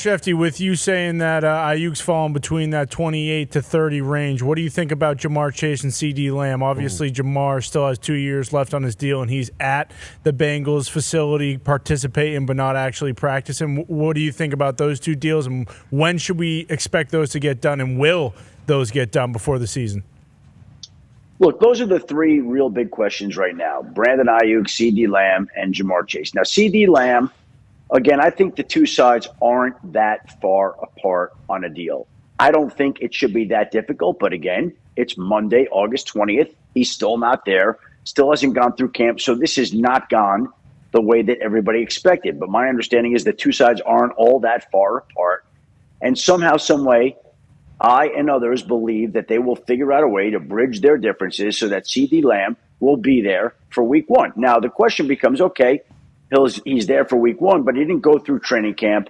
Schefter, with you saying that Ayuk's fallen between that 28 to 30 range, what do you think about Jamar Chase and CeeDee Lamb? Obviously, Jamar still has 2 years left on his deal, and he's at the Bengals facility participating but not actually practicing. What do you think about those two deals, and when should we expect those to get done, and will those get done before the season? Look, those are the three real big questions right now. Brandon Ayuk, CeeDee Lamb, and Jamar Chase. Now, CeeDee Lamb, again, I think the two sides aren't that far apart on a deal. I don't think it should be that difficult, but again, it's Monday, August 20th. He's still not there, still hasn't gone through camp, so this has not gone the way that everybody expected. But my understanding is the two sides aren't all that far apart, and somehow, some way, I and others believe that they will figure out a way to bridge their differences so that CeeDee Lamb will be there for week one. Now, the question becomes, okay, he's there for week one, but he didn't go through training camp.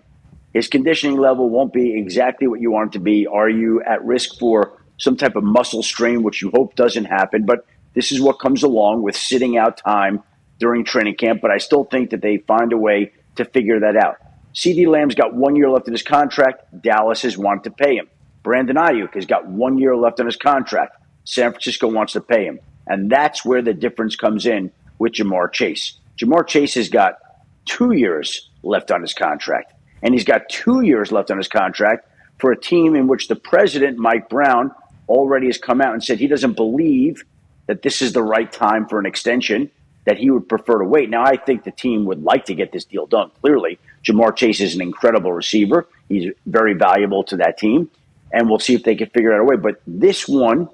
His conditioning level won't be exactly what you want it to be. Are you at risk for some type of muscle strain, which you hope doesn't happen? But this is what comes along with sitting out time during training camp. But I still think that they find a way to figure that out. CeeDee Lamb's got 1 year left in his contract. Dallas has wanted to pay him. Brandon Ayuk has got 1 year left on his contract. San Francisco wants to pay him. And that's where the difference comes in with Jamar Chase. Jamar Chase has got 2 years left on his contract, and he's got 2 years left on his contract for a team in which the president, Mike Brown, already has come out and said he doesn't believe that this is the right time for an extension, that he would prefer to wait. Now, I think the team would like to get this deal done. Clearly, Jamar Chase is an incredible receiver. He's very valuable to that team, and we'll see if they can figure out a way. But this one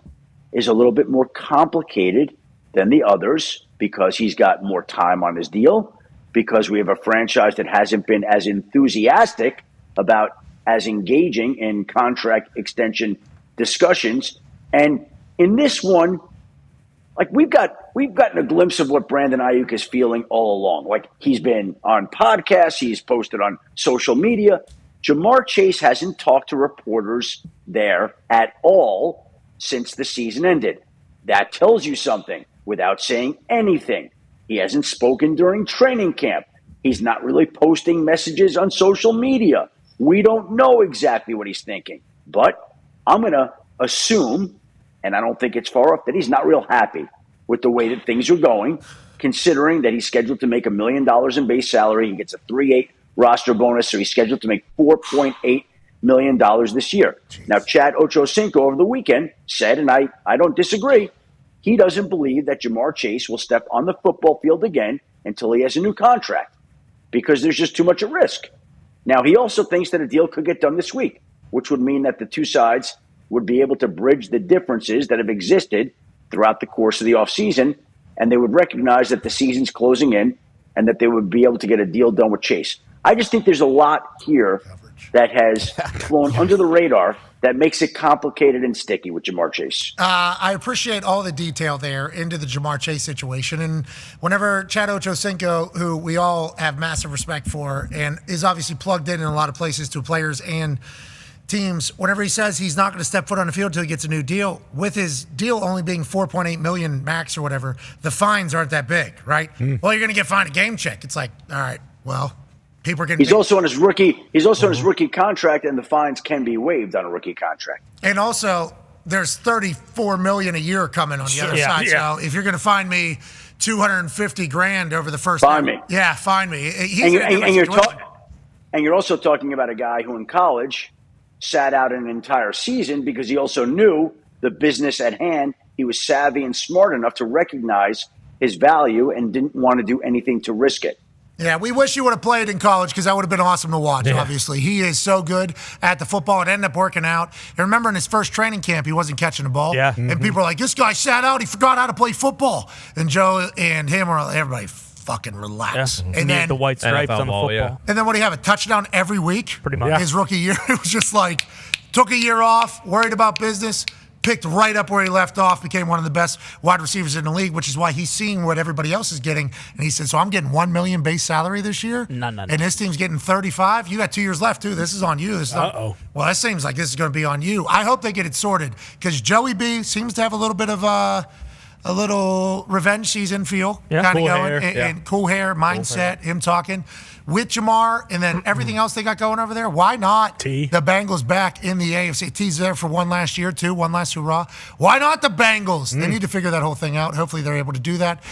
is a little bit more complicated than the others, because he's got more time on his deal, because we have a franchise that hasn't been as enthusiastic about as engaging in contract extension discussions. And in this one, like we've gotten a glimpse of what Brandon Ayuk is feeling all along. Like he's been on podcasts, he's posted on social media. Jamar Chase hasn't talked to reporters there at all since the season ended. That tells you something. Without saying anything. He hasn't spoken during training camp. He's not really posting messages on social media. We don't know exactly what he's thinking. But I'm going to assume, and I don't think it's far off, that he's not real happy with the way that things are going, considering that he's scheduled to make $1 million in base salary. He gets a 3-8 roster bonus, so he's scheduled to make $4.8 million this year. Jeez. Now, Chad Ochocinco over the weekend said, and I don't disagree, he doesn't believe that Jamar Chase will step on the football field again until he has a new contract, because there's just too much at risk. Now, he also thinks that a deal could get done this week, which would mean that the two sides would be able to bridge the differences that have existed throughout the course of the offseason, and they would recognize that the season's closing in and that they would be able to get a deal done with Chase. I just think there's a lot here that has flown under the radar that makes it complicated and sticky with Jamar Chase. I appreciate all the detail there into the Jamar Chase situation. And whenever Chad Ochocinco, who we all have massive respect for and is obviously plugged in a lot of places to players and teams, whenever he says he's not going to step foot on the field until he gets a new deal, with his deal only being $4.8 million max or whatever, the fines aren't that big, right? Well, you're going to get fined a game check. It's like, all right, well, people are getting. He's also on his rookie. He's also on his rookie contract, and the fines can be waived on a rookie contract. And also, there's $34 million a year coming on the other side. Yeah. So if you're going to fine me $250,000 over the first, fine me. Yeah, fine me. And you're also talking about a guy who in college sat out an entire season because he also knew the business at hand. He was savvy and smart enough to recognize his value and didn't want to do anything to risk it. Yeah, we wish he would have played in college because that would have been awesome to watch, obviously. He is so good at the football. It ended up working out. And remember in his first training camp, he wasn't catching the ball. Yeah. And people were like, this guy sat out. He forgot how to play football. And Joe and him were like, everybody fucking relax. Yeah. And then the white stripes NFL on the football. Yeah. And then what do you have, a touchdown every week? Pretty much. His rookie year, it was just like, took a year off, worried about business, picked right up where he left off, became one of the best wide receivers in the league, which is why he's seeing what everybody else is getting. And he said, so I'm getting $1 million base salary this year? No. And this team's getting 35? You got 2 years left, too. This is on you. Well, that seems like this is going to be on you. I hope they get it sorted because Joey B seems to have a little bit of a little revenge season feel kind of cool going. Hair. And cool hair, mindset, him talking. with Jamar and then everything else they got going over there, why not T. the Bengals back in the AFC? T's there for one last year, too, one last hurrah. Why not the Bengals? They need to figure that whole thing out. Hopefully they're able to do that.